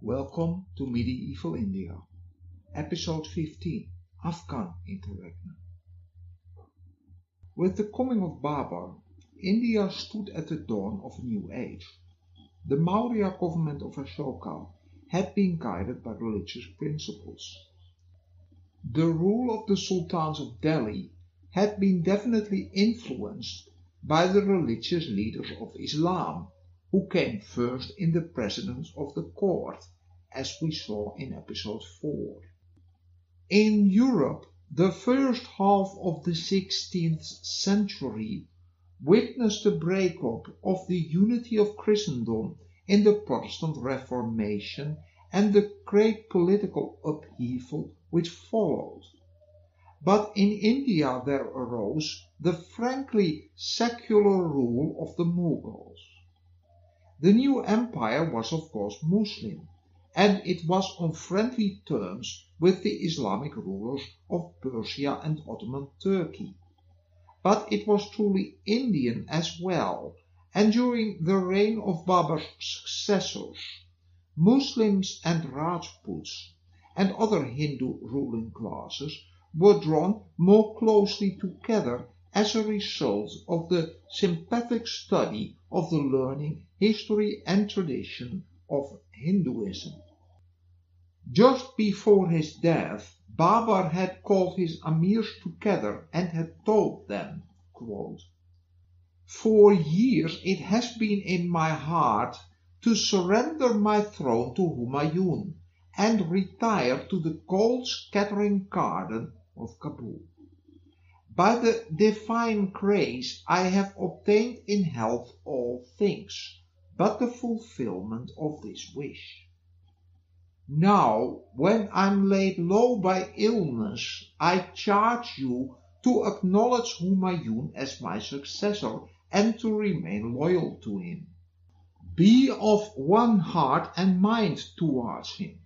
Welcome to Medieval India, Episode 15, Afghan Interregnum. With the coming of Babur, India stood at the dawn of a new age. The Maurya government of Ashoka had been guided by religious principles. The rule of the sultans of Delhi had been definitely influenced by the religious leaders of Islam, who came first in the precedence of the court, as we saw in episode 4. In Europe, the first half of the 16th century witnessed the breakup of the unity of Christendom in the Protestant Reformation and the great political upheaval which followed. But in India there arose the frankly secular rule of the Mughals. The new empire was of course Muslim, and it was on friendly terms with the Islamic rulers of Persia and Ottoman Turkey. But it was truly Indian as well, and during the reign of Babur's successors, Muslims and Rajputs and other Hindu ruling classes were drawn more closely together as a result of the sympathetic study of the learning, history and tradition of Hinduism. Just before his death, Babur had called his amirs together and had told them, quote, "For years it has been in my heart to surrender my throne to Humayun and retire to the cold scattering garden of Kabul. By the divine grace I have obtained in health all things, but the fulfillment of this wish. Now, when I'm laid low by illness, I charge you to acknowledge Humayun as my successor and to remain loyal to him. Be of one heart and mind towards him,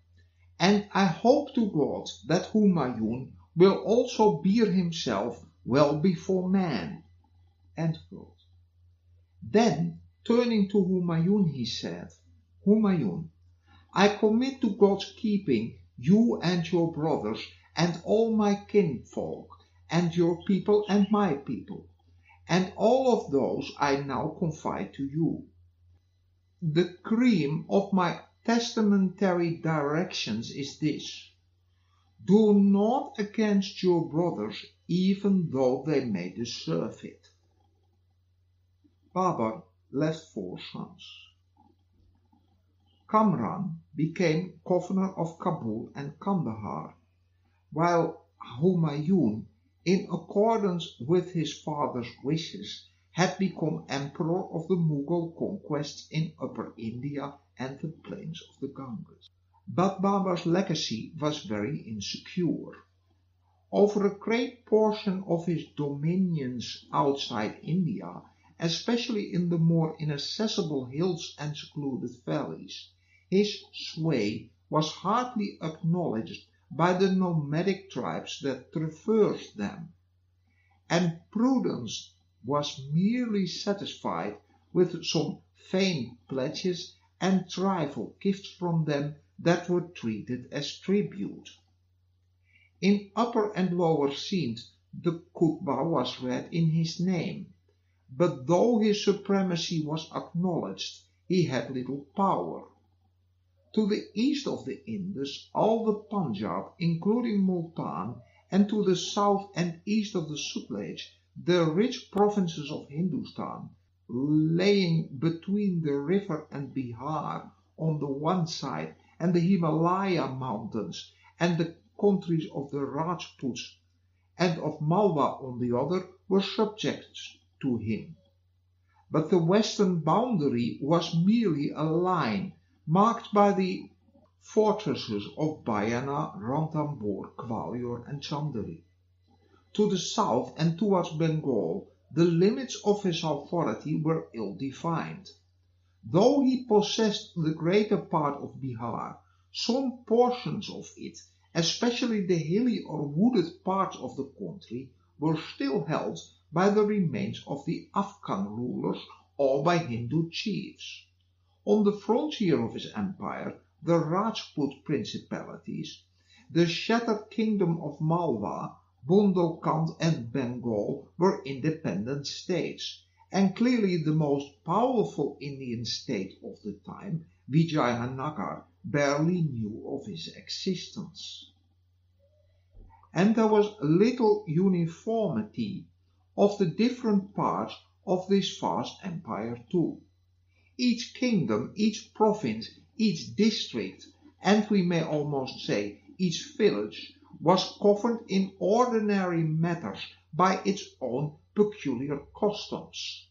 and I hope to God that Humayun will also bear himself well before man." End quote. Then, turning to Humayun, he said, "Humayun, I commit to God's keeping you and your brothers and all my kinfolk, and your people and my people, and all of those I now confide to you. The cream of my testamentary directions is this: Do not against your brothers, even though they may deserve it. Babar left 4 sons. Kamran became governor of Kabul and Kandahar, while Humayun, in accordance with his father's wishes, had become emperor of the Mughal conquests in Upper India and the plains of the Ganges. But Babar's legacy was very insecure. Over a great portion of his dominions outside India, especially in the more inaccessible hills and secluded valleys, his sway was hardly acknowledged by the nomadic tribes that traversed them, and prudence was merely satisfied with some vain pledges and trifle gifts from them that were treated as tribute. In Upper and Lower Sindh the khutbah was read in his name, but though his supremacy was acknowledged, he had little power. To the east of the Indus, all the Punjab, including Multan, and to the south and east of the Sutlej, the rich provinces of Hindustan, laying between the river and Bihar on the one side and the Himalaya mountains and the countries of the Rajputs and of Malwa on the other, were subject to him. But the western boundary was merely a line marked by the fortresses of Bayana, Ranthambore, Gwalior and Chanderi. To the south and towards Bengal, the limits of his authority were ill-defined. Though he possessed the greater part of Bihar, some portions of it, especially the hilly or wooded parts of the country, were still held by the remains of the Afghan rulers or by Hindu chiefs. On the frontier of his empire, the Rajput principalities, the shattered kingdom of Malwa, Bundelkhand and Bengal were independent states, and clearly the most powerful Indian state of the time, Vijayanagar, barely knew of his existence. And there was little uniformity of the different parts of this vast empire too. Each kingdom, each province, each district, and we may almost say each village, was governed in ordinary matters by its own peculiar customs.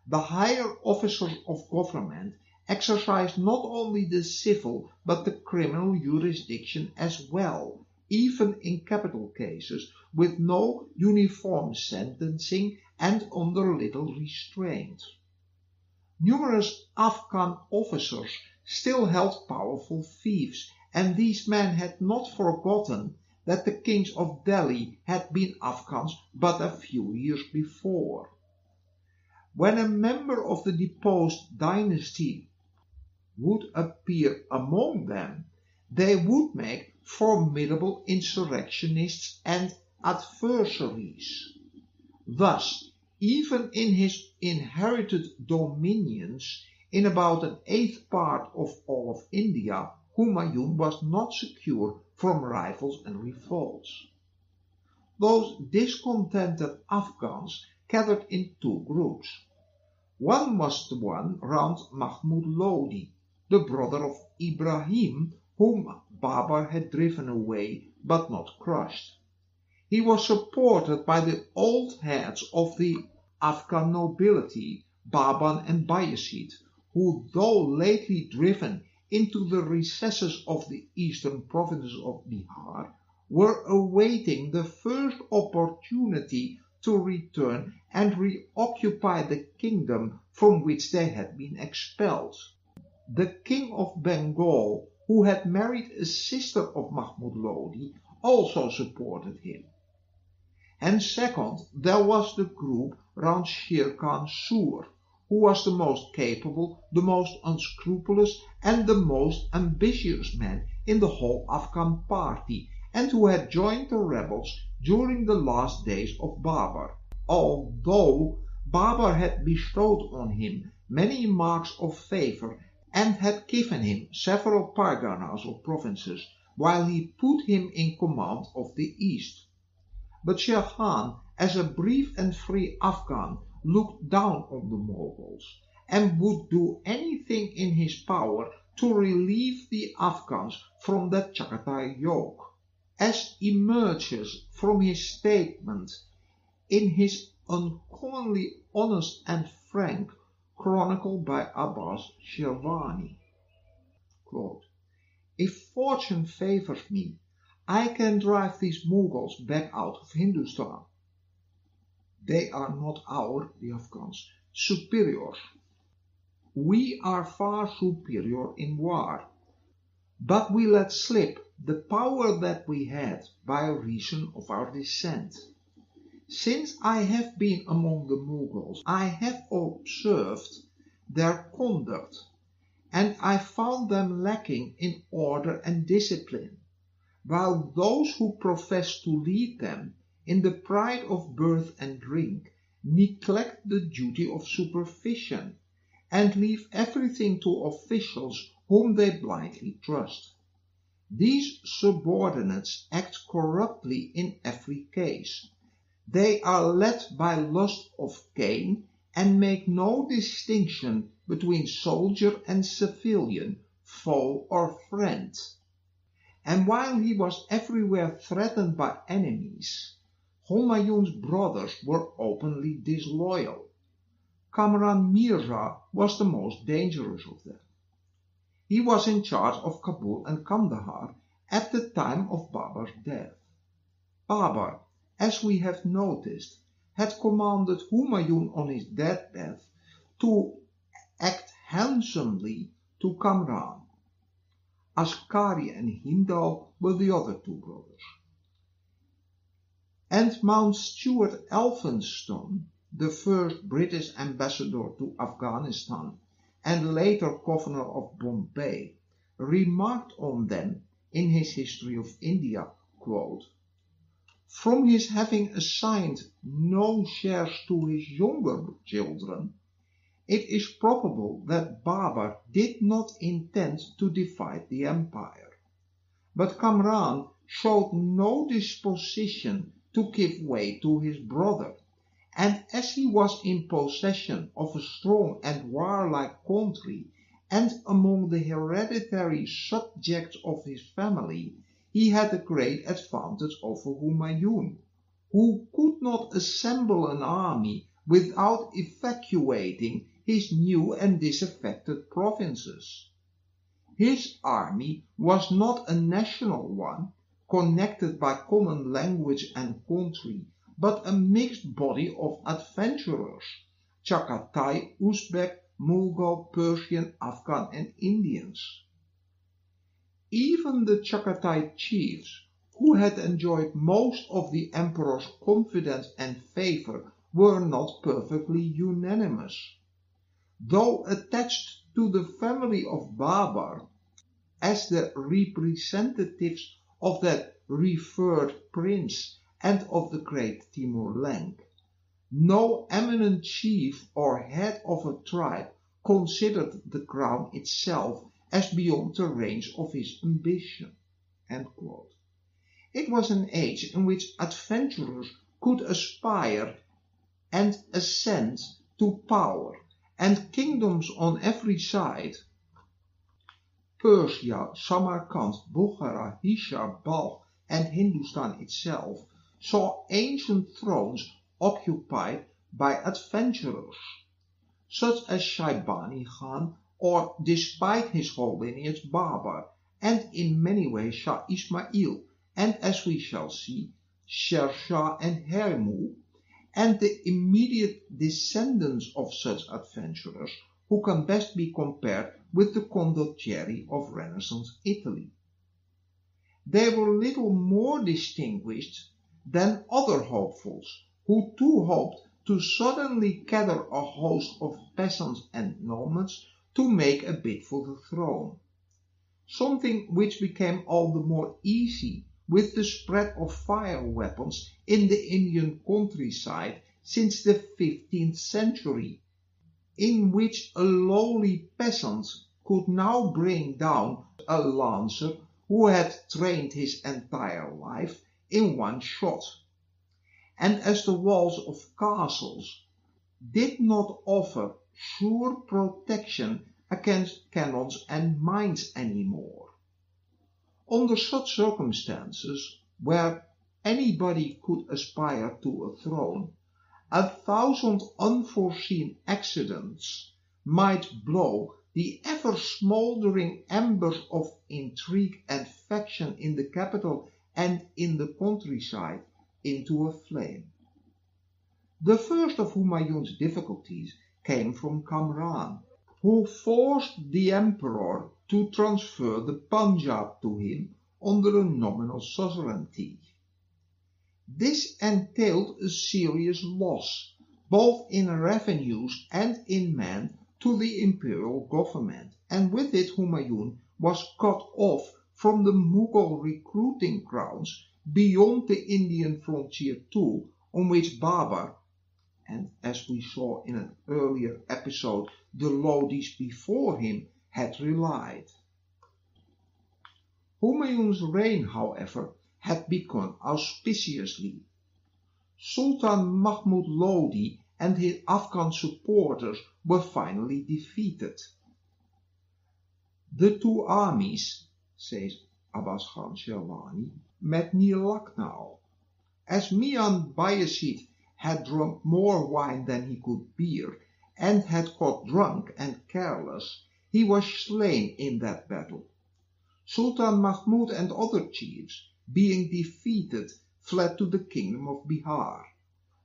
The higher officers of government exercised not only the civil but the criminal jurisdiction as well, even in capital cases, with no uniform sentencing and under little restraint. Numerous Afghan officers still held powerful fiefs, and these men had not forgotten that the kings of Delhi had been Afghans but a few years before. When a member of the deposed dynasty would appear among them, they would make formidable insurrectionists and adversaries. Thus, even in his inherited dominions, in about an eighth part of all of India, Humayun was not secure from rivals and revolts. Those discontented Afghans gathered in 2 groups. One was the one round Mahmud Lodi, the brother of Ibrahim, whom Babar had driven away but not crushed. He was supported by the old heads of the Afghan nobility, Baban and Bayezid, who, though lately driven into the recesses of the eastern provinces of Bihar, were awaiting the first opportunity to return and reoccupy the kingdom from which they had been expelled. The king of Bengal, who had married a sister of Mahmud Lodi, also supported him. And second, there was the group round Sher Shah Sur, who was the most capable, the most unscrupulous, and the most ambitious man in the whole Afghan party, and who had joined the rebels during the last days of Babar, although Babar had bestowed on him many marks of favor and had given him several parganas or provinces, while he put him in command of the East. But Sher Khan, as a brief and free Afghan, looked down on the Mughals and would do anything in his power to relieve the Afghans from the Chagatai yoke, as emerges from his statement in his uncommonly honest and frank chronicle by Abbas Shirvani. Quote, "If fortune favors me, I can drive these Mughals back out of Hindustan. They are not the Afghans, superiors. We are far superior in war, but we let slip the power that we had by reason of our descent. Since I have been among the Mughals, I have observed their conduct, and I found them lacking in order and discipline, while those who profess to lead them in the pride of birth and drink neglect the duty of supervision and leave everything to officials whom they blindly trust. These subordinates act corruptly in every case. They are led by lust of gain and make no distinction between soldier and civilian, foe or friend. And while he was everywhere threatened by enemies, Humayun's brothers were openly disloyal. Kamran Mirza was the most dangerous of them. He was in charge of Kabul and Kandahar at the time of Babur's death. Babur, as we have noticed, had commanded Humayun on his deathbed to act handsomely to Kamran. Askari and Hindal were the other two brothers. And Mount Stuart Elphinstone, the first British ambassador to Afghanistan and later governor of Bombay, remarked on them in his History of India, quote, "From his having assigned no shares to his younger children, it is probable that Babur did not intend to divide the empire. But Kamran showed no disposition to give way to his brother, and as he was in possession of a strong and warlike country and among the hereditary subjects of his family, he had a great advantage over Humayun, who could not assemble an army without evacuating his new and disaffected provinces. His army was not a national one, connected by common language and country, but a mixed body of adventurers, Chagatai, Uzbek, Mughal, Persian, Afghan and Indians. Even the Chagatai chiefs, who had enjoyed most of the emperor's confidence and favor, were not perfectly unanimous. Though attached to the family of Babur as the representatives of that revered prince and of the great Timur-Lenk, no eminent chief or head of a tribe considered the crown itself as beyond the range of his ambition." End quote. It was an age in which adventurers could aspire and ascend to power, and kingdoms on every side, Persia, Samarkand, Bukhara, Hishar, Balkh, and Hindustan itself, saw ancient thrones occupied by adventurers, such as Shaibani Khan, or, despite his whole lineage, Babur, and in many ways Shah Ismail, and as we shall see, Sher Shah and Hermu, and the immediate descendants of such adventurers, who can best be compared with the condottieri of Renaissance Italy. They were little more distinguished than other hopefuls, who too hoped to suddenly gather a host of peasants and nomads to make a bid for the throne, something which became all the more easy with the spread of fire weapons in the Indian countryside since the 15th century, in which a lowly peasant could now bring down a lancer who had trained his entire life in one shot. And as the walls of castles did not offer sure protection against cannons and mines anymore, under such circumstances, where anybody could aspire to a throne, 1,000 unforeseen accidents might blow the ever-smouldering embers of intrigue and faction in the capital and in the countryside into a flame. The first of Humayun's difficulties came from Kamran, who forced the emperor to transfer the Punjab to him under a nominal suzerainty. This entailed a serious loss, both in revenues and in men, to the imperial government, and with it Humayun was cut off from the Mughal recruiting grounds beyond the Indian frontier too, on which Babar, and as we saw in an earlier episode, the Lodis before him, had relied. Humayun's reign, however, had begun auspiciously. Sultan Mahmud Lodi and his Afghan supporters were finally defeated. The two armies, says Abbas Khan Sherwani, met near Lucknow. As Mian Bayezid had drunk more wine than he could bear, and had got drunk and careless, he was slain in that battle. Sultan Mahmud and other chiefs, being defeated, fled to the kingdom of Bihar.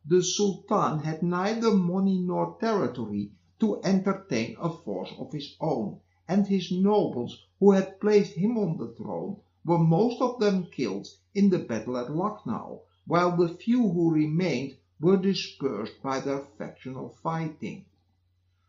The Sultan had neither money nor territory to entertain a force of his own, and his nobles who had placed him on the throne were most of them killed in the battle at Lucknow, while the few who remained were dispersed by their factional fighting.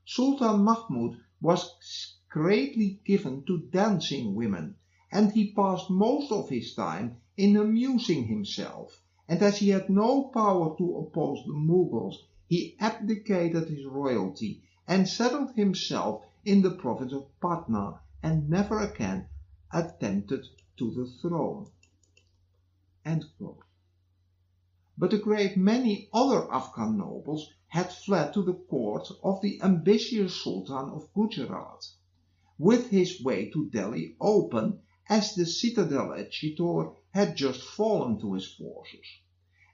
Sultan Mahmud was greatly given to dancing women, and he passed most of his time in amusing himself, and as he had no power to oppose the Mughals, he abdicated his royalty and settled himself in the province of Patna, and never again attempted to the throne. But a great many other Afghan nobles had fled to the court of the ambitious Sultan of Gujarat, with his way to Delhi open, as the citadel at Chittor had just fallen to his forces,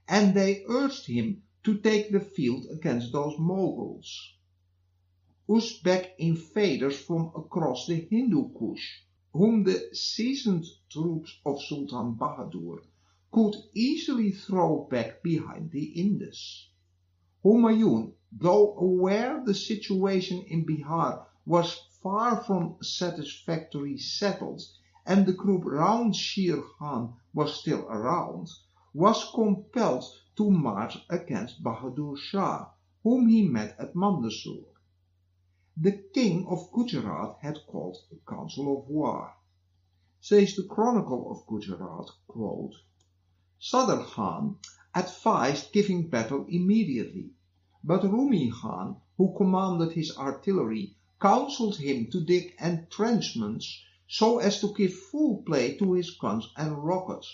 and they urged him to take the field against those Mughals, Uzbek invaders from across the Hindu Kush, whom the seasoned troops of Sultan Bahadur could easily throw back behind the Indus. Humayun, though aware the situation in Bihar was far from satisfactorily settled, and the group round Sher Khan was still around, was compelled to march against Bahadur Shah, whom he met at Mandsaur. The king of Gujarat had called a council of war. Says the Chronicle of Gujarat, quote, Sadr Khan advised giving battle immediately, but Rumi Khan, who commanded his artillery, counseled him to dig entrenchments so as to give full play to his guns and rockets.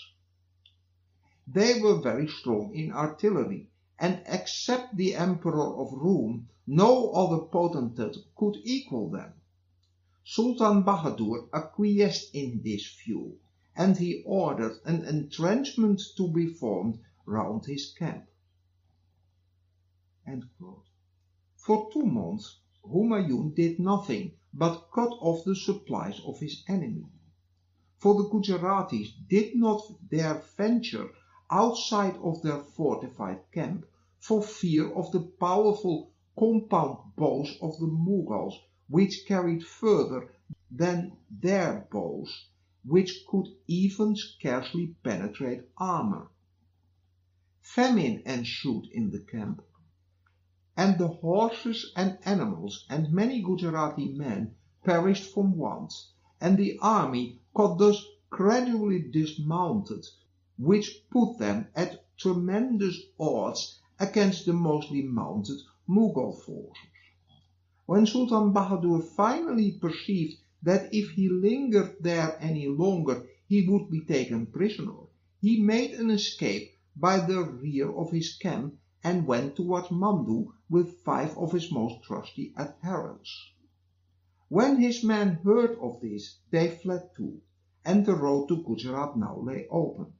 They were very strong in artillery, and except the Emperor of Roum, no other potentate could equal them. Sultan Bahadur acquiesced in this view, and he ordered an entrenchment to be formed round his camp. For 2 months, Humayun did nothing but cut off the supplies of his enemy. For the Gujaratis did not dare venture outside of their fortified camp for fear of the powerful compound bows of the Mughals, which carried further than their bows, which could even scarcely penetrate armor. Famine ensued in the camp, and the horses and animals and many Gujarati men perished from want, and the army got thus gradually dismounted, which put them at tremendous odds against the mostly mounted Mughal forces. When Sultan Bahadur finally perceived that if he lingered there any longer he would be taken prisoner, he made an escape by the rear of his camp and went towards Mandu with 5 of his most trusty adherents. When his men heard of this, they fled too, and the road to Gujarat now lay open.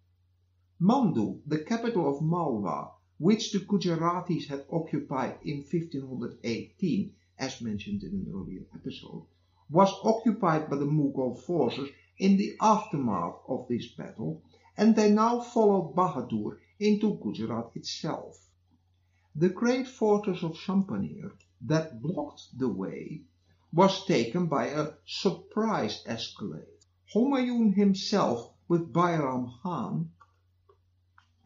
Mandu, the capital of Malwa, which the Gujaratis had occupied in 1518, as mentioned in an earlier episode, was occupied by the Mughal forces in the aftermath of this battle, and they now followed Bahadur into Gujarat itself. The great fortress of Champaner that blocked the way was taken by a surprise escalade. Humayun himself with Bayram Khan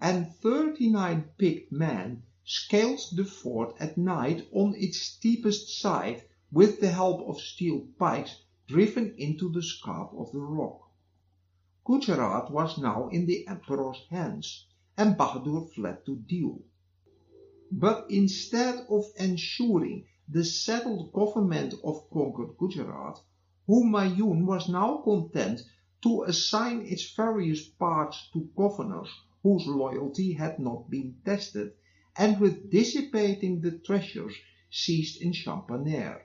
and 39 picked men scaled the fort at night on its steepest side with the help of steel pikes driven into the scarp of the rock. Gujarat was now in the emperor's hands, and Bahadur fled to Diu. But instead of ensuring the settled government of conquered Gujarat, Humayun was now content to assign its various parts to governors whose loyalty had not been tested, and with dissipating the treasures seized in Champaner,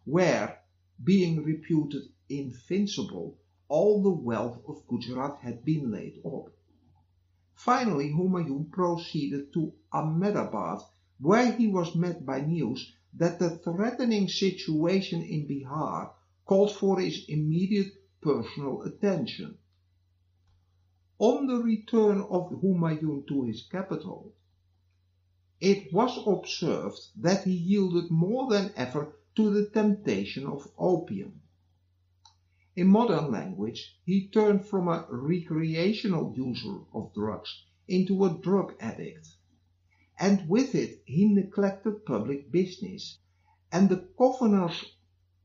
where, being reputed invincible, all the wealth of Gujarat had been laid up. Finally, Humayun proceeded to Ahmedabad, where he was met by news that the threatening situation in Bihar called for his immediate personal attention. On the return of Humayun to his capital, it was observed that he yielded more than ever to the temptation of opium. In modern language, he turned from a recreational user of drugs into a drug addict, and with it he neglected public business, and the governors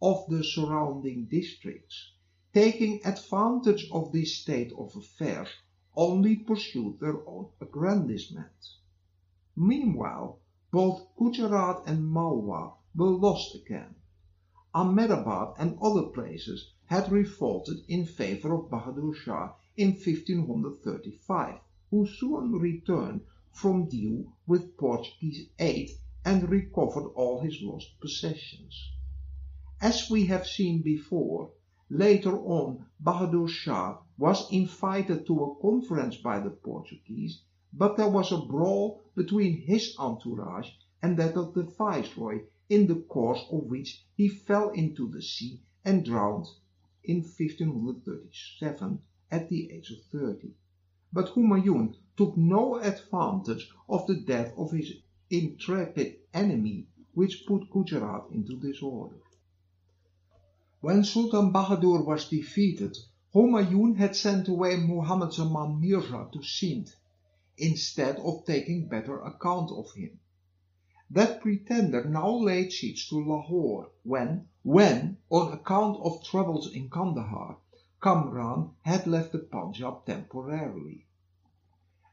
of the surrounding districts, taking advantage of this state of affairs, only pursued their own aggrandizement. Meanwhile, both Gujarat and Malwa were lost again. Ahmedabad and other places had revolted in favor of Bahadur Shah in 1535, who soon returned from Diu with Portuguese aid and recovered all his lost possessions. As we have seen before, later on Bahadur Shah was invited to a conference by the Portuguese, but there was a brawl between his entourage and that of the viceroy, in the course of which he fell into the sea and drowned in 1537 at the age of 30. But Humayun took no advantage of the death of his intrepid enemy, which put Gujarat into disorder. When Sultan Bahadur was defeated, Humayun had sent away Muhammad Zaman Mirza to Sindh, instead of taking better account of him. That pretender now laid siege to Lahore when, on account of troubles in Kandahar, Kamran had left the Punjab temporarily.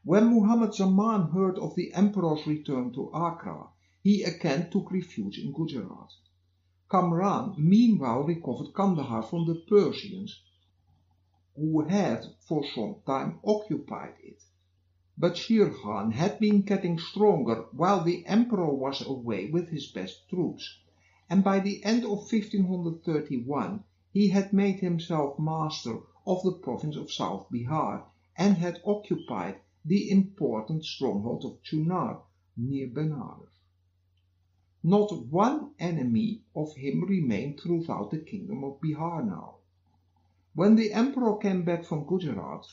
When Muhammad Zaman heard of the emperor's return to Agra, he again took refuge in Gujarat. Kamran meanwhile recovered Kandahar from the Persians, who had for some time occupied it. But Sher Khan had been getting stronger while the emperor was away with his best troops, and by the end of 1531 he had made himself master of the province of South Bihar and had occupied the important stronghold of Chunar near Benares. Not one enemy of him remained throughout the kingdom of Bihar now. When the emperor came back from Gujarat,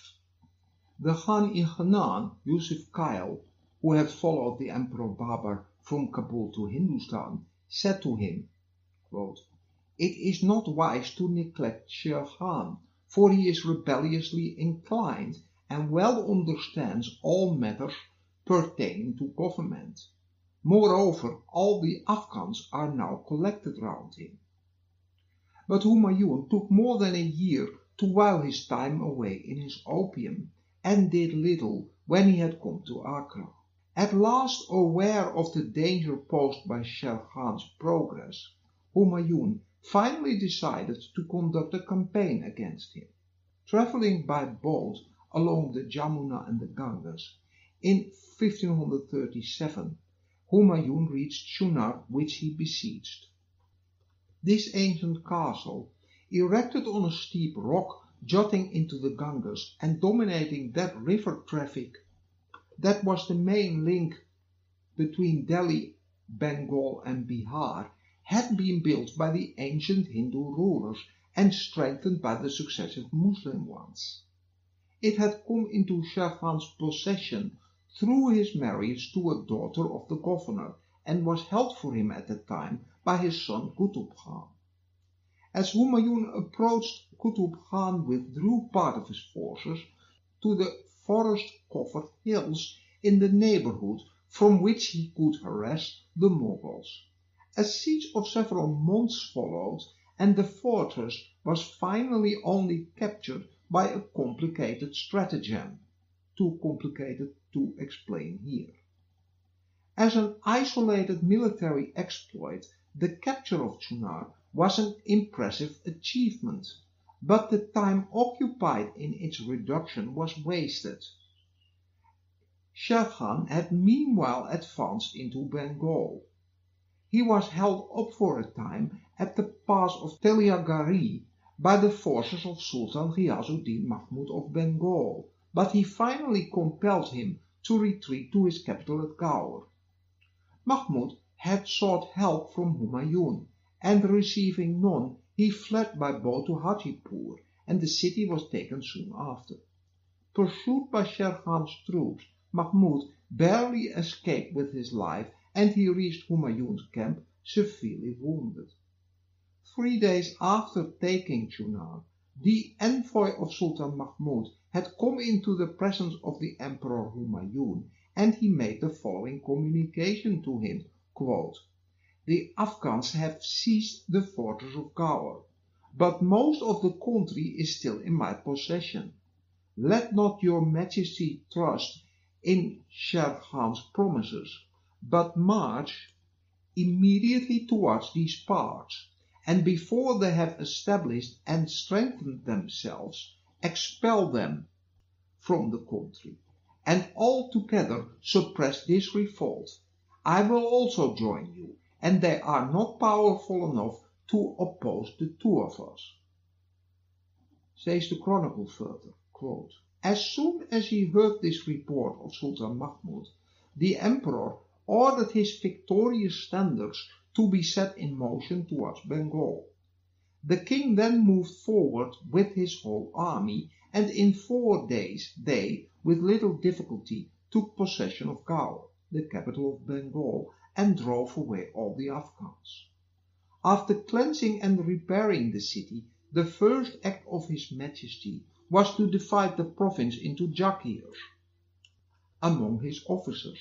the Khan in Henan, Yusuf Kyle, who had followed the Emperor Babar from Kabul to Hindustan, said to him, quote, "It is not wise to neglect Sher Khan, for he is rebelliously inclined and well understands all matters pertaining to government. Moreover, all the Afghans are now collected round him." But Humayun took more than a year to while his time away in his opium, and did little when he had come to Agra. At last, aware of the danger posed by Sher Khan's progress, Humayun finally decided to conduct a campaign against him. Traveling by boat along the Jamuna and the Ganges, in 1537, Humayun reached Chunar, which he besieged. This ancient castle, erected on a steep rock jutting into the Ganges and dominating that river traffic that was the main link between Delhi, Bengal and Bihar, had been built by the ancient Hindu rulers and strengthened by the successive Muslim ones. It had come into Sher Khan's possession through his marriage to a daughter of the governor and was held for him at the time by his son Qutub Khan. As Humayun approached, Qutub Khan withdrew part of his forces to the forest-covered hills in the neighborhood from which he could harass the Mughals. A siege of several months followed, and the fortress was finally only captured by a complicated stratagem, too complicated to explain here. As an isolated military exploit, the capture of Chunar was an impressive achievement, but the time occupied in its reduction was wasted. Sher Khan had meanwhile advanced into Bengal. He was held up for a time at the pass of Teliagari by the forces of Sultan Ghiyazuddin Mahmud of Bengal, but he finally compelled him to retreat to his capital at Gaur. Mahmud had sought help from Humayun, and receiving none, he fled by boat to Hajipur, and the city was taken soon after. Pursued by Sher Khan's troops, Mahmud barely escaped with his life, and he reached Humayun's camp severely wounded. 3 days after taking Chunar, the envoy of Sultan Mahmud had come into the presence of the Emperor Humayun, and he made the following communication to him, quote, "The Afghans have seized the fortress of Gaur, but most of the country is still in my possession. Let not your majesty trust in Sher Khan's promises, but march immediately towards these parts, and before they have established and strengthened themselves, expel them from the country, and altogether suppress this revolt. I will also join you, and they are not powerful enough to oppose the two of us." Says the chronicle further, quote, "As soon as he heard this report of Sultan Mahmud, the emperor ordered his victorious standards to be set in motion towards Bengal. The king then moved forward with his whole army, and in 4 days they, with little difficulty, took possession of Gaur, the capital of Bengal, and drove away all the Afghans. After cleansing and repairing the city, the first act of His Majesty was to divide the province into jagirs among his officers,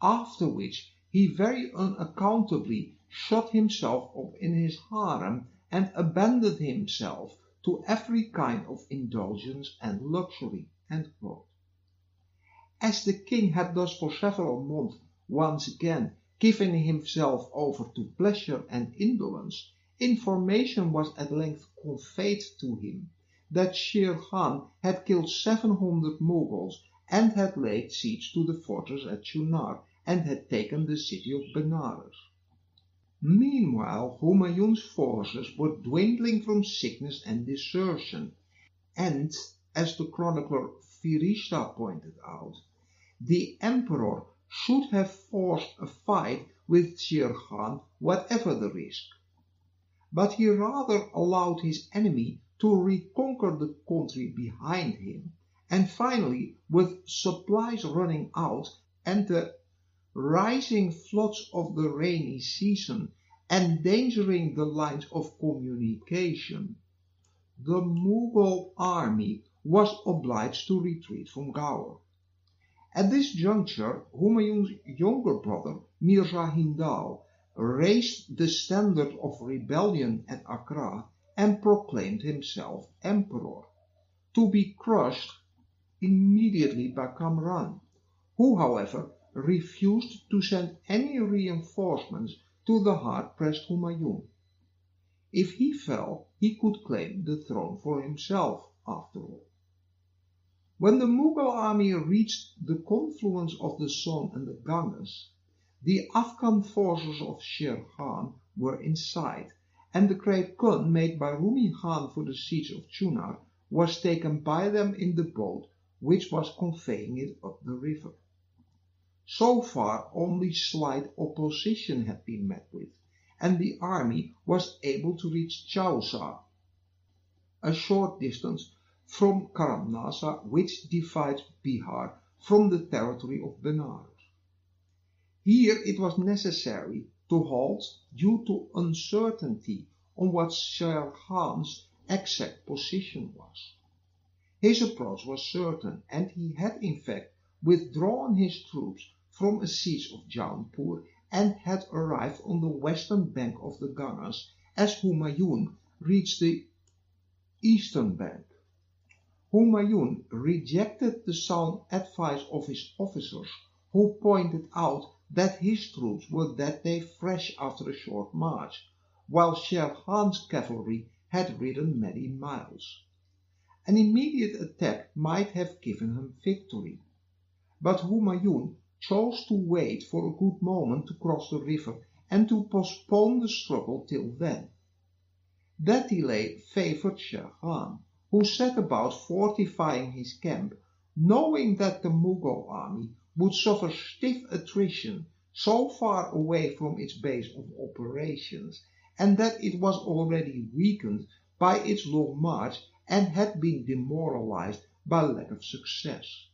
after which he very unaccountably shut himself up in his harem and abandoned himself to every kind of indulgence and luxury." End quote. As the king had thus for several months once again given himself over to pleasure and indolence, information was at length conveyed to him that Sher Khan had killed 700 Mughals and had laid siege to the fortress at Chunar and had taken the city of Benares. Meanwhile, Humayun's forces were dwindling from sickness and desertion, and, as the chronicler Firishta pointed out, the emperor should have forced a fight with Sher Khan whatever the risk. But he rather allowed his enemy to reconquer the country behind him, and finally, with supplies running out and the rising floods of the rainy season endangering the lines of communication, the Mughal army was obliged to retreat from Gaur. At this juncture, Humayun's younger brother, Mirza Hindal, raised the standard of rebellion at Agra and proclaimed himself emperor, to be crushed immediately by Kamran, who, however, refused to send any reinforcements to the hard-pressed Humayun. If he fell, he could claim the throne for himself, after all. When the Mughal army reached the confluence of the Son and the Ganges, the Afghan forces of Sher Khan were in sight, and the great gun made by Rumi Khan for the siege of Chunar was taken by them in the boat which was conveying it up the river. So far only slight opposition had been met with, and the army was able to reach Chaussa, a short distance from Karamnasa, which divides Bihar from the territory of Benares. Here it was necessary to halt due to uncertainty on what Sher Khan's exact position was. His approach was certain, and he had in fact withdrawn his troops from a siege of Jaunpur and had arrived on the western bank of the Ganges as Humayun reached the eastern bank. Humayun rejected the sound advice of his officers, who pointed out that his troops were that day fresh after a short march, while Sher Khan's cavalry had ridden many miles. An immediate attack might have given him victory, but Humayun chose to wait for a good moment to cross the river and to postpone the struggle till then. That delay favored Sher Khan, who set about fortifying his camp, knowing that the Mughal army would suffer stiff attrition so far away from its base of operations, and that it was already weakened by its long march and had been demoralized by lack of success.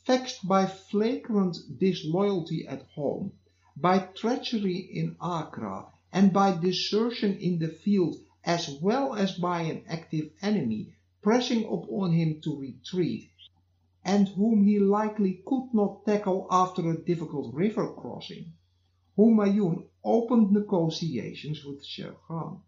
Vexed by flagrant disloyalty at home, by treachery in Agra, and by desertion in the field, as well as by an active enemy pressing upon him to retreat, and whom he likely could not tackle after a difficult river crossing, Humayun opened negotiations with Sher Khan.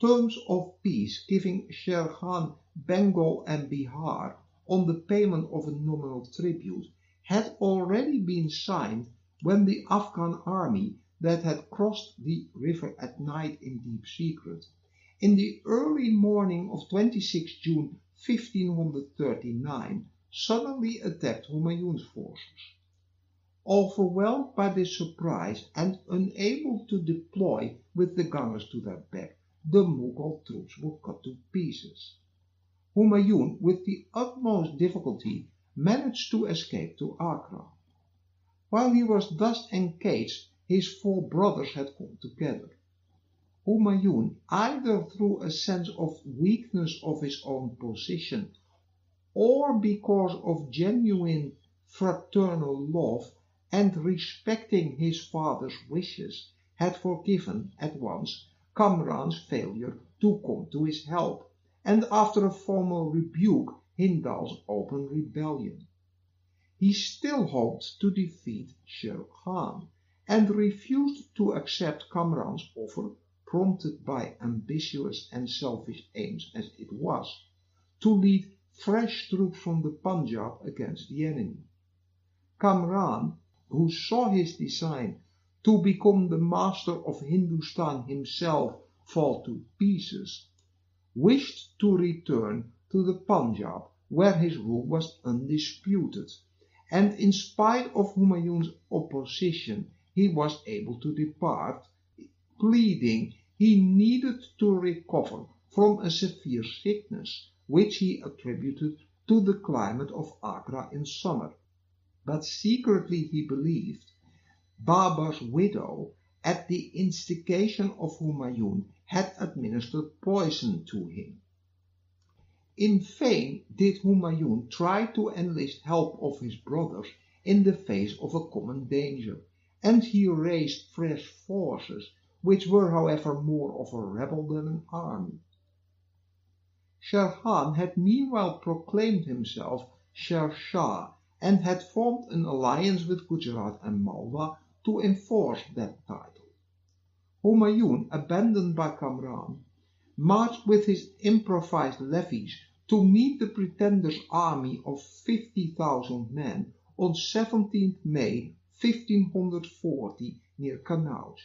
Terms of peace giving Sher Khan Bengal and Bihar on the payment of a nominal tribute had already been signed when the Afghan army that had crossed the river at night in deep secret, in the early morning of 26 June 1539, suddenly attacked Humayun's forces. Overwhelmed by this surprise and unable to deploy with the Ganges to their back, the Mughal troops were cut to pieces. Humayun, with the utmost difficulty, managed to escape to Agra. While he was thus engaged, his four brothers had come together. Humayun, either through a sense of weakness of his own position, or because of genuine fraternal love and respecting his father's wishes, had forgiven at once Kamran's failure to come to his help, and after a formal rebuke Hindal's open rebellion. He still hoped to defeat Sher Khan, and refused to accept Kamran's offer, prompted by ambitious and selfish aims as it was, to lead fresh troops from the Punjab against the enemy. Kamran, who saw his design to become the master of Hindustan himself fall to pieces, wished to return to the Punjab, where his rule was undisputed, and in spite of Humayun's opposition he was able to depart, pleading he needed to recover from a severe sickness, which he attributed to the climate of Agra in summer. But secretly he believed Babar's widow, at the instigation of Humayun, had administered poison to him. In vain did Humayun try to enlist help of his brothers in the face of a common danger, and he raised fresh forces, which were however more of a rebel than an army. Sher Khan had meanwhile proclaimed himself Sher Shah, and had formed an alliance with Gujarat and Malwa to enforce that title. Humayun, abandoned by Kamran, marched with his improvised levies to meet the pretender's army of 50,000 men on 17th May 1540 near Kanauj.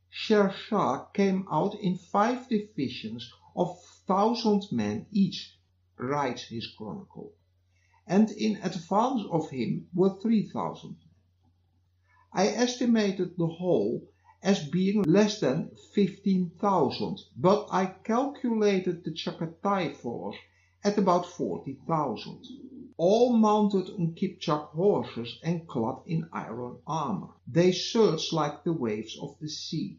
Sher Shah came out in 5 divisions of 1,000 men each, writes his chronicle, and in advance of him were 3,000. I estimated the whole as being less than 15,000, but I calculated the Chagatai force at about 40,000, all mounted on Kipchak horses and clad in iron armor. They surged like the waves of the sea.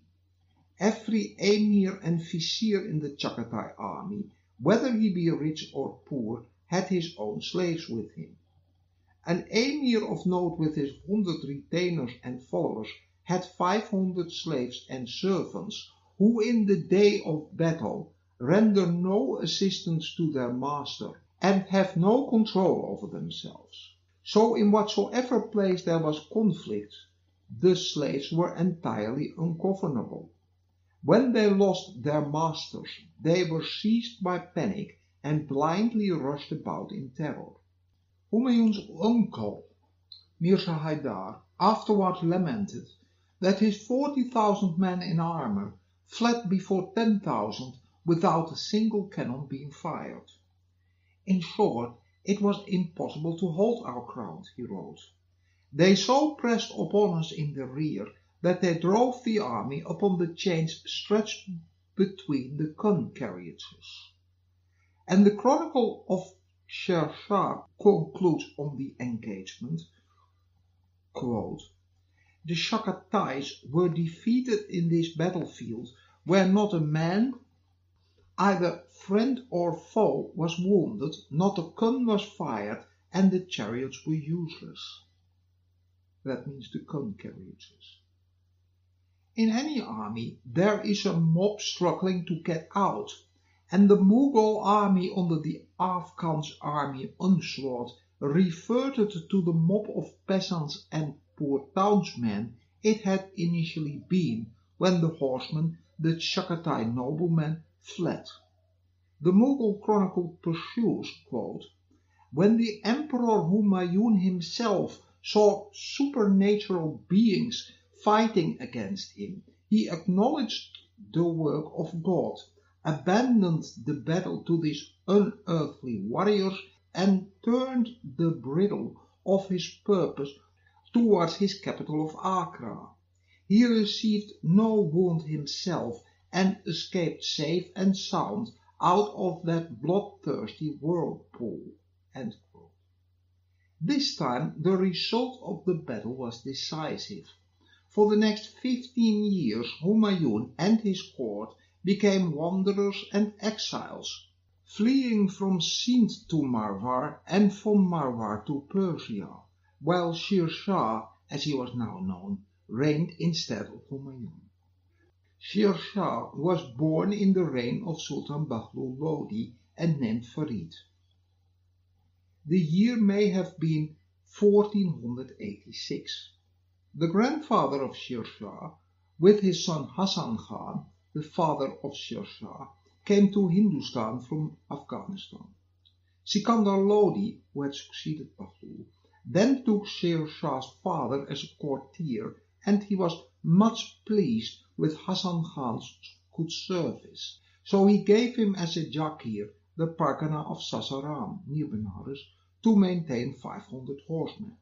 Every emir and vizier in the Chagatai army, whether he be rich or poor, had his own slaves with him. An emir of note with his 100 retainers and followers had 500 slaves and servants, who in the day of battle render no assistance to their master, and have no control over themselves. So in whatsoever place there was conflict, the slaves were entirely ungovernable. When they lost their masters, they were seized by panic and blindly rushed about in terror. Humayun's uncle, Mirza Haidar, afterwards lamented that his 40,000 men in armor fled before 10,000 without a single cannon being fired. In short, it was impossible to hold our ground, he wrote. They so pressed upon us in the rear that they drove the army upon the chains stretched between the gun carriages. And the chronicle of Sher Shah concludes on the engagement, quote, "The Chagatais were defeated in this battlefield where not a man, either friend or foe, was wounded, not a gun was fired, and the chariots were useless." That means the gun carriages. In any army there is a mob struggling to get out, and the Mughal army under the Afghan's army onslaught reverted to the mob of peasants and poor townsmen it had initially been when the horsemen, the Chagatai noblemen, fled. The Mughal chronicle pursues, quote, "When the Emperor Humayun himself saw supernatural beings fighting against him, he acknowledged the work of God, abandoned the battle to these unearthly warriors, and turned the bridle of his purpose towards his capital of Agra. He received no wound himself, and escaped safe and sound out of that bloodthirsty whirlpool." End quote. This time the result of the battle was decisive. For the next 15 years Humayun and his court became wanderers and exiles, fleeing from Sind to Marwar and from Marwar to Persia, while Sher Shah, as he was now known, reigned instead of Humayun. Sher Shah was born in the reign of Sultan Bahlul Lodi and named Farid. The year may have been 1486. The grandfather of Sher Shah, with his son Hassan Khan, the father of Sher Shah, came to Hindustan from Afghanistan. Sikandar Lodi, who had succeeded Bahlul, then took Sher Shah's father as a courtier, and he was much pleased with Hassan Khan's good service. So he gave him as a Jakir the Pargana of Sasaram, near Benares, to maintain 500 horsemen.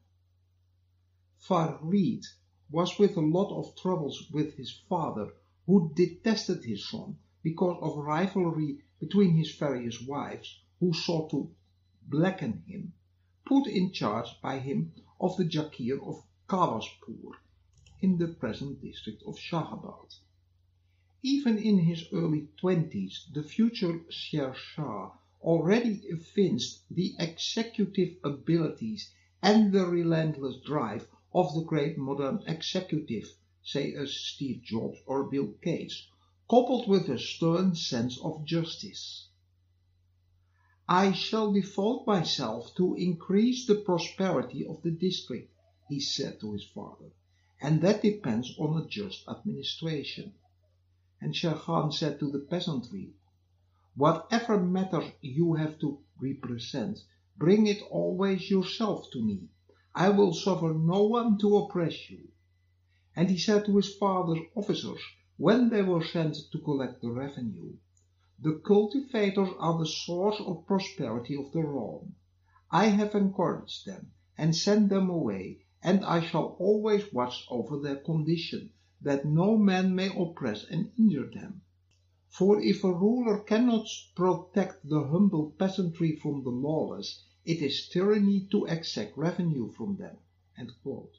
Farid was with a lot of troubles with his father, who detested his son because of rivalry between his various wives, who sought to blacken him, put in charge by him of the Jakir of Kawaspur in the present district of Shahabad. Even in his early 20s, the future Sher Shah already evinced the executive abilities and the relentless drive of the great modern executive, say as Steve Jobs or Bill Gates, coupled with a stern sense of justice. "I shall devote myself to increase the prosperity of the district," he said to his father, "and that depends on a just administration." And Sher Khan said to the peasantry, "Whatever matter you have to represent, bring it always yourself to me. I will suffer no one to oppress you." And he said to his father's officers, when they were sent to collect the revenue, The cultivators are the source of prosperity of the realm. I have encouraged them and sent them away, and I shall always watch over their condition, that no man may oppress and injure them. For if a ruler cannot protect the humble peasantry from the lawless, it is tyranny to exact revenue from them. End quote.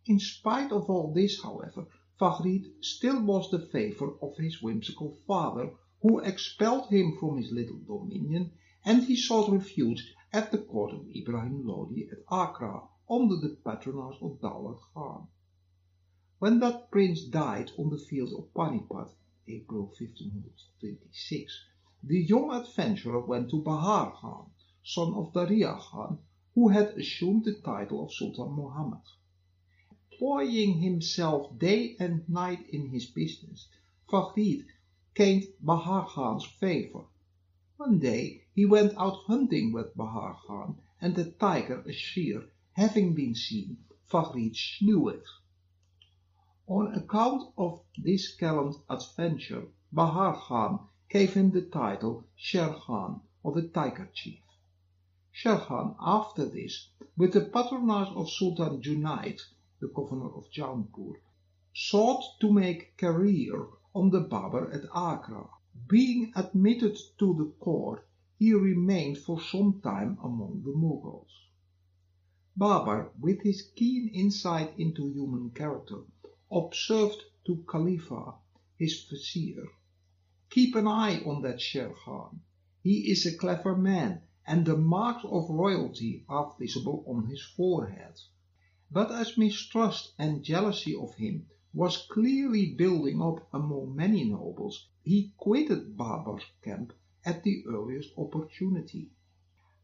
In spite of all this, however, Farid still lost the favour of his whimsical father, who expelled him from his little dominion, and he sought refuge at the court of Ibrahim Lodi at Accra, under the patronage of Dawlat Khan. When that prince died on the field of Panipat, April 1526, the young adventurer went to Bahar Khan, son of Daria Khan, who had assumed the title of Sultan Muhammad. Employing himself day and night in his business, Farid gained Bahar Khan's favour. One day he went out hunting with Bahar Khan, and a tiger, a sher, having been seen, Farid slew it. On account of this gallant adventure, Bahar Khan gave him the title Sher Khan, or the Tiger Chief. Sher Khan, after this, with the patronage of Sultan Junaid, the governor of Jaunpur, sought to make career on the Babar at Agra. Being admitted to the court, he remained for some time among the Mughals. Babar, with his keen insight into human character, observed to Khalifa, his vizier, "Keep an eye on that Sher Khan. He is a clever man, and the marks of royalty are visible on his forehead." But as mistrust and jealousy of him was clearly building up among many nobles, he quitted Babar's camp at the earliest opportunity.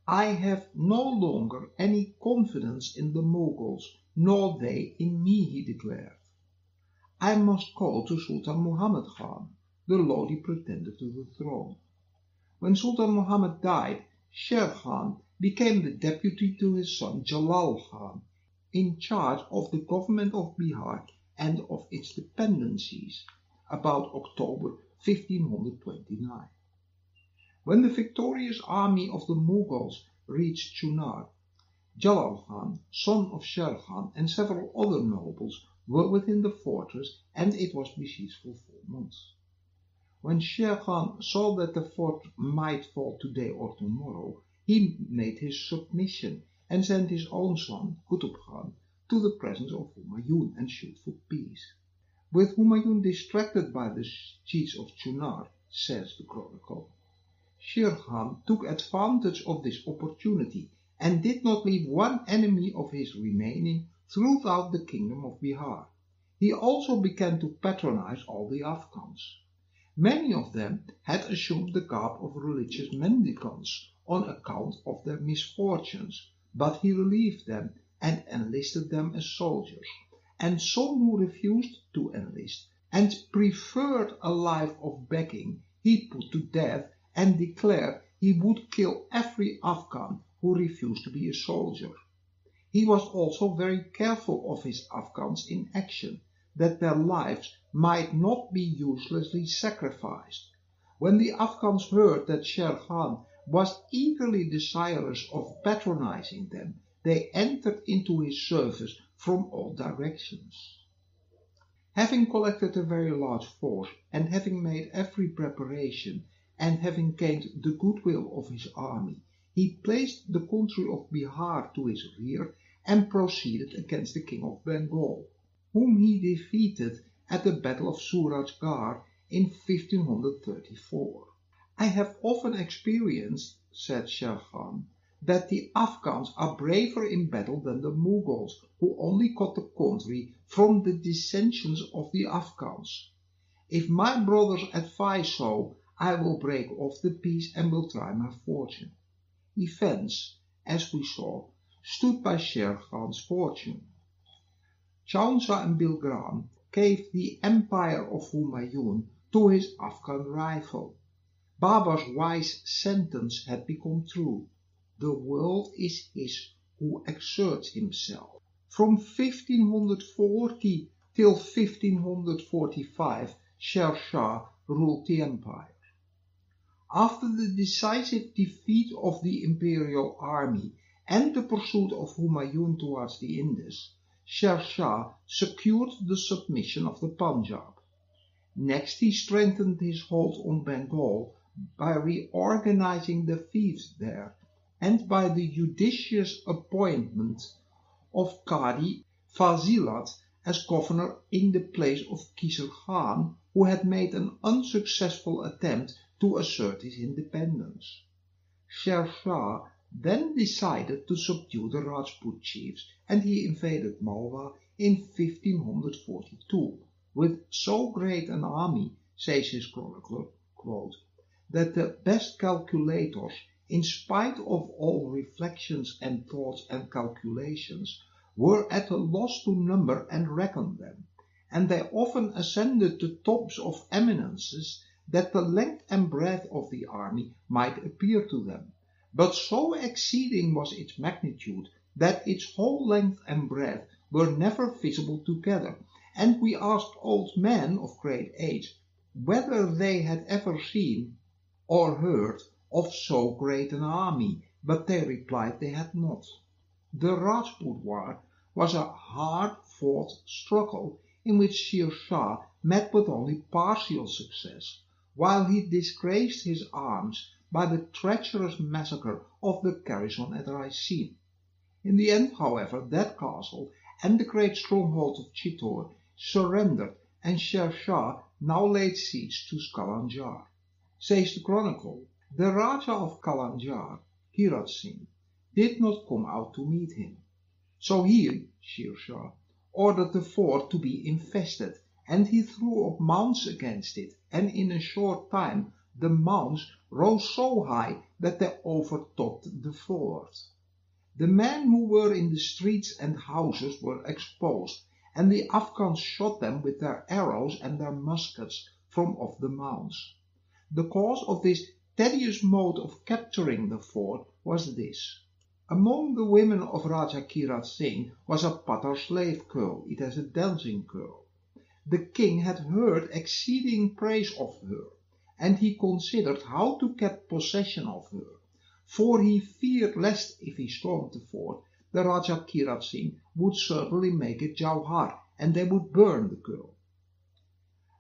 "I have no longer any confidence in the Mughals, nor they in me," he declared. "I must go to Sultan Muhammad Khan, the Lodi pretender to the throne." When Sultan Muhammad died, Sher Khan became the deputy to his son Jalal Khan, in charge of the government of Bihar and of its dependencies, about October 1529. When the victorious army of the Mughals reached Chunar, Jalal Khan, son of Sher Khan, and several other nobles were within the fortress, and it was besieged for 4 months. When Sher Khan saw that the fort might fall today or tomorrow, he made his submission and sent his own son, Qutb Khan, to the presence of Humayun and sued for peace. With Humayun distracted by the siege of Chunar, says the chronicle, Sher Khan took advantage of this opportunity and did not leave one enemy of his remaining throughout the kingdom of Bihar. He also began to patronize all the Afghans. Many of them had assumed the garb of religious mendicants on account of their misfortunes, but he relieved them and enlisted them as soldiers, and some who refused to enlist and preferred a life of begging he put to death and declared he would kill every Afghan who refused to be a soldier. He was also very careful of his Afghans in action, that their lives might not be uselessly sacrificed. When the Afghans heard that Sher Khan was eagerly desirous of patronizing them, they entered into his service from all directions. Having collected a very large force, and having made every preparation, and having gained the goodwill of his army, he placed the country of Bihar to his rear and proceeded against the king of Bengal, whom he defeated at the Battle of Surajgarh in 1534. "I have often experienced," said Sher Khan, "that the Afghans are braver in battle than the Mughals, who only got the country from the dissensions of the Afghans. If my brothers advise so, I will break off the peace and will try my fortune." Events, as we saw, stood by Sher Khan's fortune. Chaussa and Bilgram gave the empire of Humayun to his Afghan rival. Babar's wise sentence had become true: the world is his who exerts himself. From 1540 till 1545, Sher Shah ruled the empire. After the decisive defeat of the imperial army and the pursuit of Humayun towards the Indus, Sher Shah secured the submission of the Punjab. Next he strengthened his hold on Bengal by reorganizing the fiefs there and by the judicious appointment of Qadi Fazilat as governor in the place of Kisar Khan, who had made an unsuccessful attempt to assert his independence. Sher Shah then decided to subdue the Rajput chiefs, and he invaded Malwa in 1542 with so great an army, says his chronicler, quote, that the best calculators, in spite of all reflections and thoughts and calculations, were at a loss to number and reckon them, and they often ascended the tops of eminences that the length and breadth of the army might appear to them, but so exceeding was its magnitude that its whole length and breadth were never visible together, and we asked old men of great age whether they had ever seen or heard of so great an army, but they replied they had not. The Rajput War was a hard-fought struggle in which Sher Shah met with only partial success, while he disgraced his arms by the treacherous massacre of the garrison at Raicin. In the end, however, that castle and the great stronghold of Chittor surrendered, and Sher Shah now laid siege to Kalanjar. Says the chronicle, the Raja of Kalanjar, Kirat Singh, did not come out to meet him. So he, Sher Shah, ordered the fort to be infested, and he threw up mounds against it, and in a short time the mounds rose so high that they overtopped the fort. The men who were in the streets and houses were exposed, and the Afghans shot them with their arrows and their muskets from off the mounds. The cause of this tedious mode of capturing the fort was this. Among the women of Raja Kirat Singh was a Patar slave girl, it is a dancing girl. The king had heard exceeding praise of her, and he considered how to get possession of her, for he feared lest if he stormed the fort, the Raja Kirat Singh would certainly make it Jauhar, and they would burn the girl.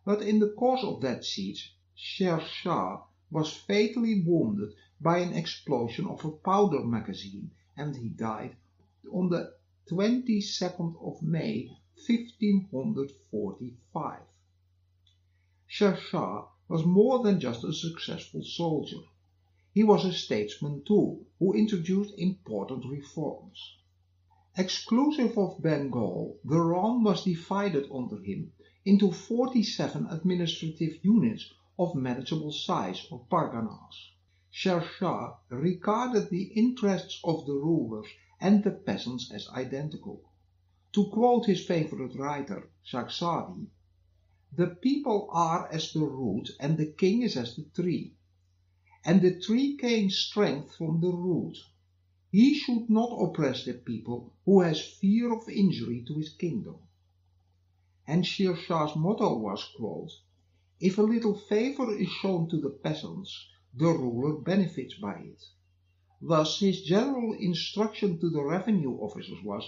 But in the course of that siege, Sher Shah was fatally wounded by an explosion of a powder magazine, and he died on the 22nd of May 1545. Sher Shah was more than just a successful soldier. He was a statesman too, who introduced important reforms. Exclusive of Bengal, the realm was divided under him into 47 administrative units of manageable size, or parganas. Sher Shah regarded the interests of the rulers and the peasants as identical. To quote his favorite writer, Saksadi, the people are as the root and the king is as the tree, and the tree gains strength from the root. He should not oppress the people who has fear of injury to his kingdom. And Sher Shah's motto was, quote, if a little favor is shown to the peasants, the ruler benefits by it. Thus his general instruction to the revenue officers was,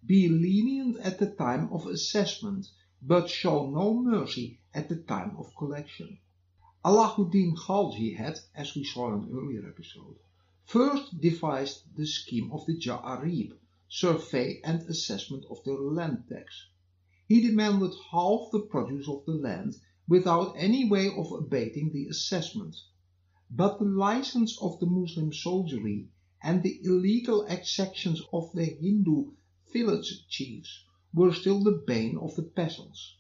be lenient at the time of assessment, but show no mercy at the time of collection. Alauddin Khalji had, as we saw in an earlier episode, first devised the scheme of the Ja'arib, survey and assessment of the land tax. He demanded half the produce of the land without any way of abating the assessment. But the license of the Muslim soldiery and the illegal exactions of the Hindu village chiefs were still the bane of the peasants.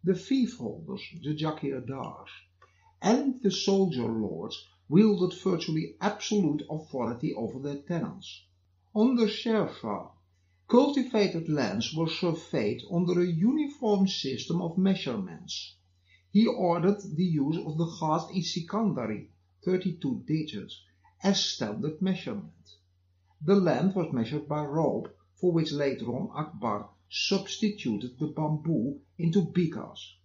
The fief holders, the jagirdars, and the soldier lords wielded virtually absolute authority over their tenants. Under Sher Shah, cultivated lands were surveyed under a uniform system of measurements. He ordered the use of the Ghast-i-Sikandari, 32 digits, as standard measurement. The land was measured by rope, for which later on Akbar substituted the bamboo into bighas.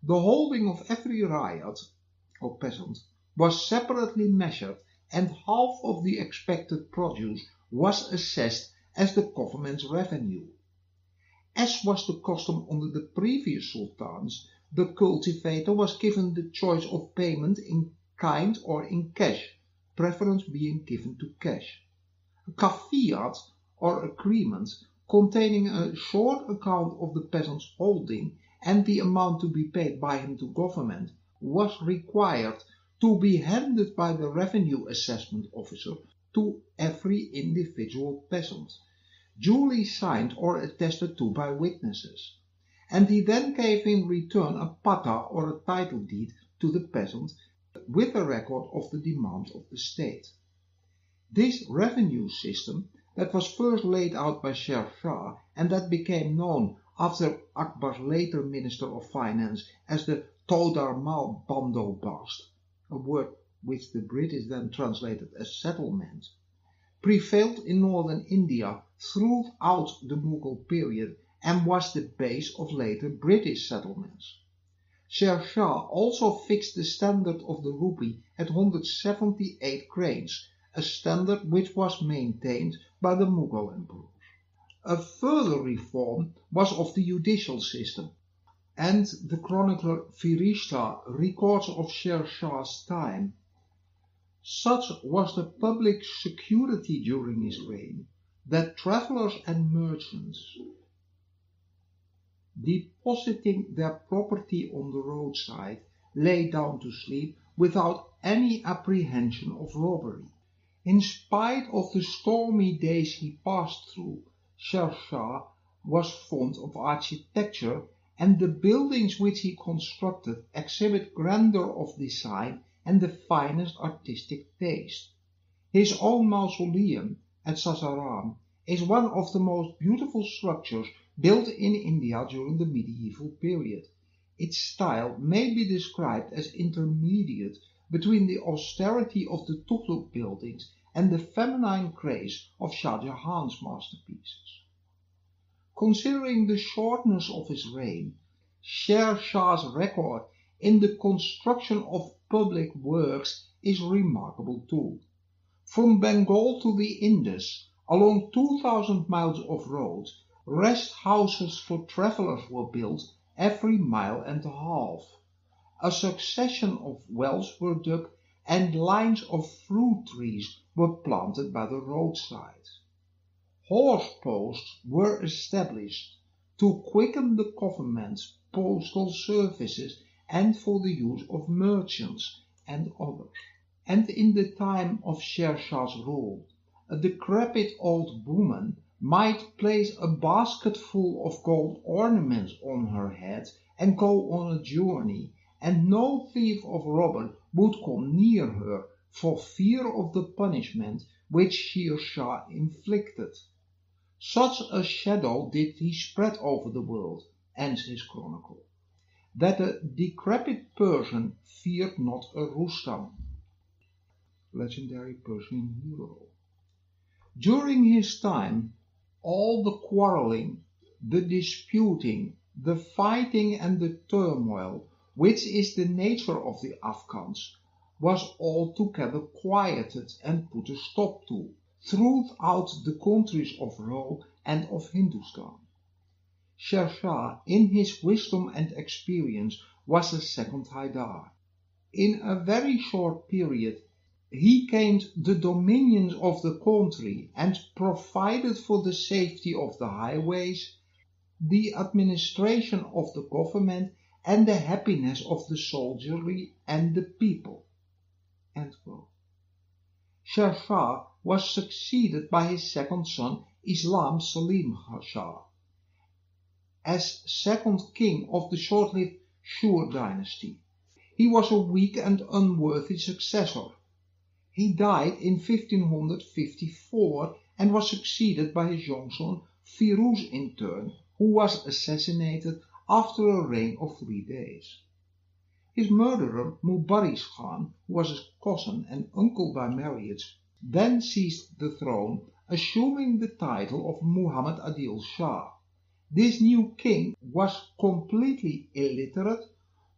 The holding of every riot, or peasant, was separately measured and half of the expected produce was assessed as the government's revenue. As was the custom under the previous sultans, the cultivator was given the choice of payment in kind or in cash, preference being given to cash. A caveat or agreement containing a short account of the peasant's holding and the amount to be paid by him to government was required to be handed by the revenue assessment officer to every individual peasant, duly signed or attested to by witnesses, and he then gave in return a pata or a title deed to the peasant with a record of the demand of the state. This revenue system that was first laid out by Sher Shah and that became known after Akbar's later Minister of Finance as the Todar Mal Bandobast, a word which the British then translated as settlement, prevailed in northern India throughout the Mughal period and was the base of later British settlements. Sher Shah also fixed the standard of the rupee at 178 grains, a standard which was maintained by the Mughal emperors. A further reform was of the judicial system, and the chronicler Firishta records of Sher Shah's time. Such was the public security during his reign that travellers and merchants, depositing their property on the roadside, lay down to sleep without any apprehension of robbery. In spite of the stormy days he passed through, Sher Shah was fond of architecture, and the buildings which he constructed exhibit grandeur of design and the finest artistic taste. His own mausoleum at Sasaram is one of the most beautiful structures built in India during the medieval period. Its style may be described as intermediate between the austerity of the Tughlaq buildings and the feminine grace of Shah Jahan's masterpieces. Considering the shortness of his reign, Sher Shah's record in the construction of public works is remarkable too. From Bengal to the Indus, along 2,000 miles of road, rest houses for travellers were built every mile and a half. A succession of wells were dug and lines of fruit trees were planted by the roadside. Horse posts were established to quicken the government's postal services and for the use of merchants and others. And in the time of Sher Shah's rule, a decrepit old woman might place a basket full of gold ornaments on her head and go on a journey, and no thief or robber would come near her for fear of the punishment which Sher Shah inflicted. Such a shadow did he spread over the world, ends his chronicle, that a decrepit Persian feared not a Rustam, legendary Persian hero. During his time, all the quarreling, the disputing, the fighting and the turmoil, which is the nature of the Afghans, was altogether quieted and put a stop to throughout the countries of Rome and of Hindustan. Sher Shah, in his wisdom and experience, was a second Haidar. In a very short period, he gained the dominions of the country and provided for the safety of the highways, the administration of the government, and the happiness of the soldiery and the people. Sher Shah was succeeded by his second son, Islam Salim Shah, as second king of the short-lived Sur dynasty. He was a weak and unworthy successor. He died in 1554 and was succeeded by his young son Firuz in turn, who was assassinated after a reign of 3 days. His murderer Mubarak Khan, who was his cousin and uncle by marriage, then seized the throne, assuming the title of Muhammad Adil Shah. This new king was completely illiterate,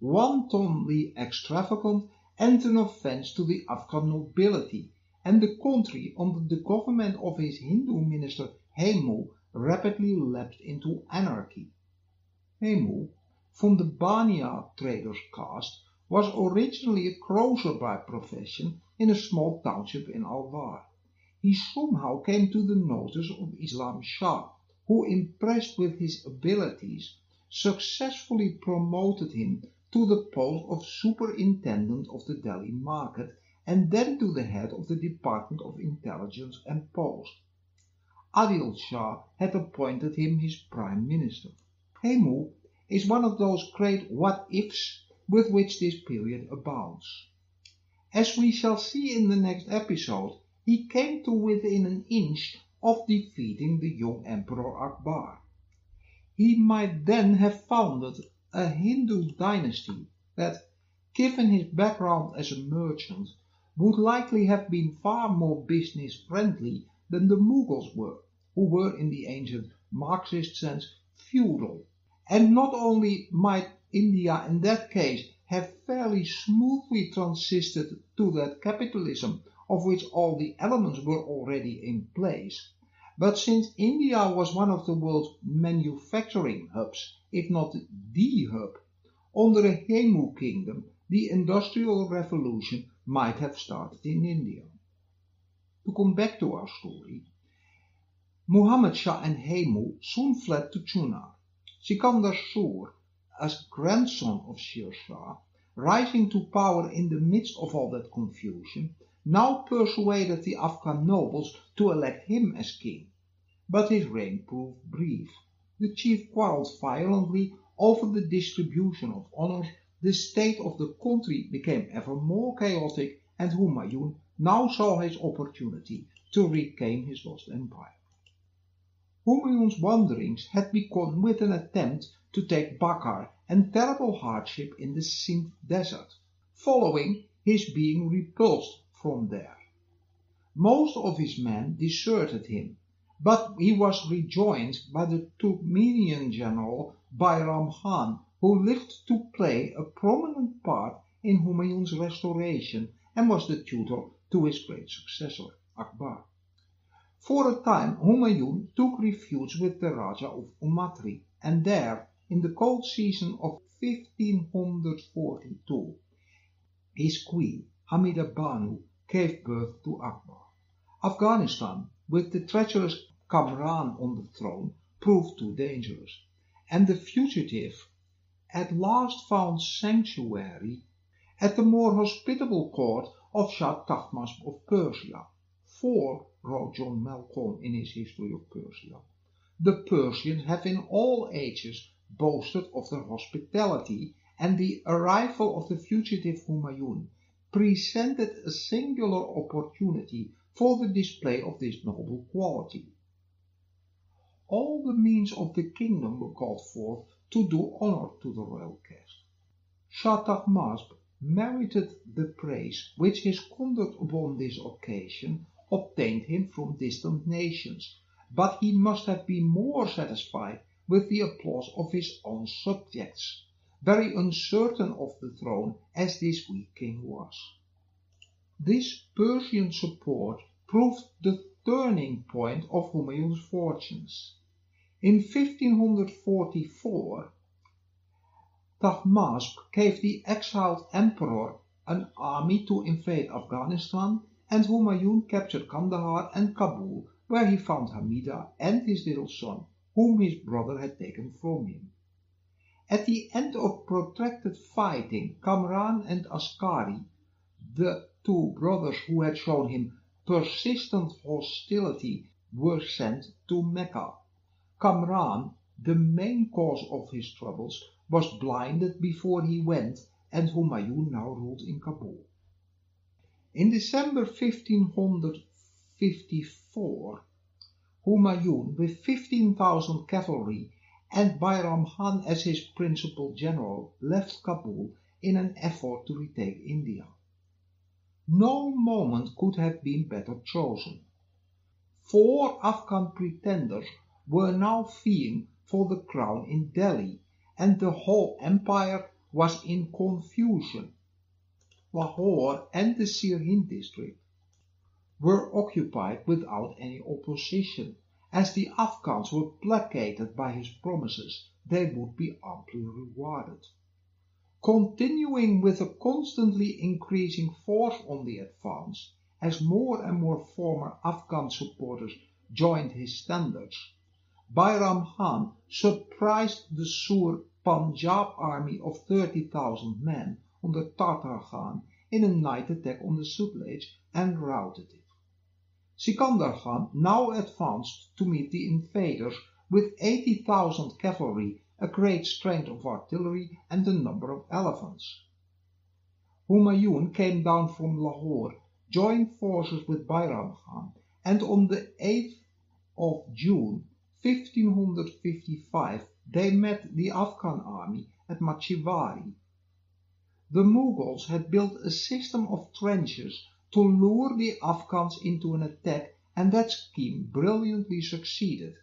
wantonly extravagant, and an offense to the Afghan nobility, and the country under the government of his Hindu minister Humayun rapidly leapt into anarchy. Humayun, from the Bania traders caste, was originally a grocer by profession in a small township in Alwar. He somehow came to the notice of Islam Shah, who, impressed with his abilities, successfully promoted him to the post of superintendent of the Delhi market and then to the head of the Department of Intelligence and Post. Adil Shah had appointed him his prime minister. Humayun is one of those great what-ifs with which this period abounds. As we shall see in the next episode, he came to within an inch of defeating the young Emperor Akbar. He might then have founded a Hindu dynasty that, given his background as a merchant, would likely have been far more business-friendly than the Mughals were, who were in the ancient Marxist sense feudal. And not only might India in that case have fairly smoothly transited to that capitalism of which all the elements were already in place, but since India was one of the world's manufacturing hubs, if not the hub, under the Humayun kingdom, the Industrial Revolution might have started in India. To come back to our story, Muhammad Shah and Humayun soon fled to Chunar. Sher Shah Sur, as grandson of Sher Shah, rising to power in the midst of all that confusion, now persuaded the Afghan nobles to elect him as king. But his reign proved brief. The chief quarreled violently over the distribution of honors, the state of the country became ever more chaotic, and Humayun now saw his opportunity to regain his lost empire. Humayun's wanderings had begun with an attempt to take Bakar and terrible hardship in the Sindh desert, following his being repulsed from there. Most of his men deserted him, but he was rejoined by the Turkmenian general Bayram Khan, who lived to play a prominent part in Humayun's restoration and was the tutor to his great successor, Akbar. For a time, Humayun took refuge with the Raja of Umatri, and there, in the cold season of 1542, his queen, Hamida Banu, gave birth to Akbar. Afghanistan, with the treacherous Kamran on the throne, proved too dangerous, and the fugitive at last found sanctuary at the more hospitable court of Shah Tahmasp of Persia. For, wrote John Malcolm in his History of Persia, the Persians have in all ages boasted of their hospitality, and the arrival of the fugitive Humayun presented a singular opportunity for the display of this noble quality. All the means of the kingdom were called forth to do honor to the royal guest. Shah Tahmasp merited the praise which his conduct upon this occasion obtained him from distant nations, but he must have been more satisfied with the applause of his own subjects, very uncertain of the throne as this weak king was. This Persian support proved the turning point of Humayun's fortunes. In 1544, Tahmasp gave the exiled emperor an army to invade Afghanistan, and Humayun captured Kandahar and Kabul, where he found Hamida and his little son, whom his brother had taken from him. At the end of protracted fighting, Kamran and Askari, the two brothers who had shown him persistent hostility, were sent to Mecca. Kamran, the main cause of his troubles, was blinded before he went, and Humayun now ruled in Kabul. In December 1554, Humayun, with 15,000 cavalry and Bayram Khan as his principal general, left Kabul in an effort to retake India. No moment could have been better chosen. 4 Afghan pretenders were now vying for the crown in Delhi, and the whole empire was in confusion. Lahore and the Sirhind district were occupied without any opposition, as the Afghans were placated by his promises they would be amply rewarded. Continuing with a constantly increasing force on the advance, as more and more former Afghan supporters joined his standards, Bairam Khan surprised the Sur Punjab army of 30,000 men under Tatar Khan in a night attack on the Sutlej and routed it. Sikandar Khan now advanced to meet the invaders with 80,000 cavalry, a great strength of artillery and a number of elephants. Humayun came down from Lahore, joined forces with Bairam Khan, and on the 8th of June 1555 they met the Afghan army at Machivari. The Mughals had built a system of trenches to lure the Afghans into an attack, and that scheme brilliantly succeeded,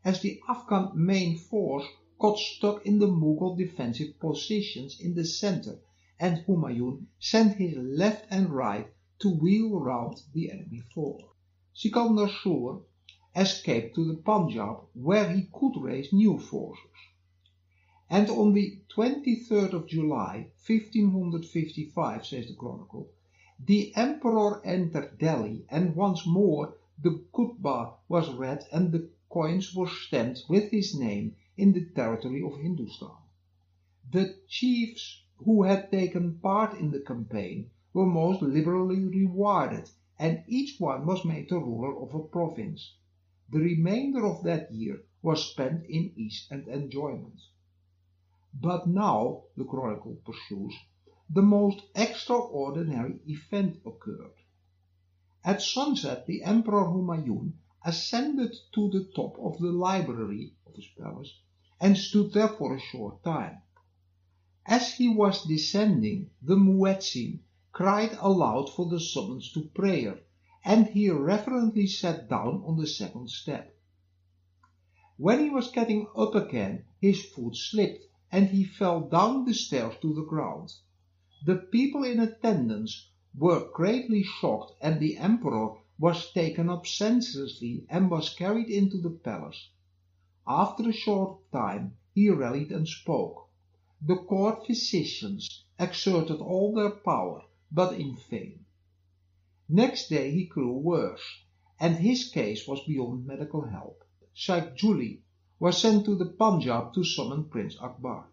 as the Afghan main force got stuck in the Mughal defensive positions in the center, and Humayun sent his left and right to wheel round the enemy force. Sher Shah Sur escaped to the Punjab, where he could raise new forces. And on the 23rd of July 1555, says the chronicle, the emperor entered Delhi, and once more the khutbah was read and the coins were stamped with his name in the territory of Hindustan. The chiefs who had taken part in the campaign were most liberally rewarded, and each one was made the ruler of a province. The remainder of that year was spent in ease and enjoyment. But now, the chronicle pursues, the most extraordinary event occurred. At sunset, the Emperor Humayun ascended to the top of the library of his palace and stood there for a short time. As he was descending, the muezzin cried aloud for the summons to prayer, and he reverently sat down on the second step. When he was getting up again, his foot slipped, and he fell down the stairs to the ground. The people in attendance were greatly shocked, and the emperor was taken up senselessly and was carried into the palace. After a short time he rallied and spoke. The court physicians exerted all their power, but in vain. Next day he grew worse, and his case was beyond medical help. Sheikh Juli was sent to the Punjab to summon Prince Akbar.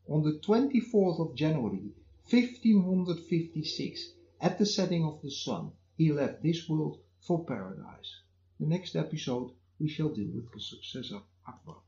On the 24th of January 1556, at the setting of the sun, he left this world for paradise. The next episode we shall deal with the successor Akbar.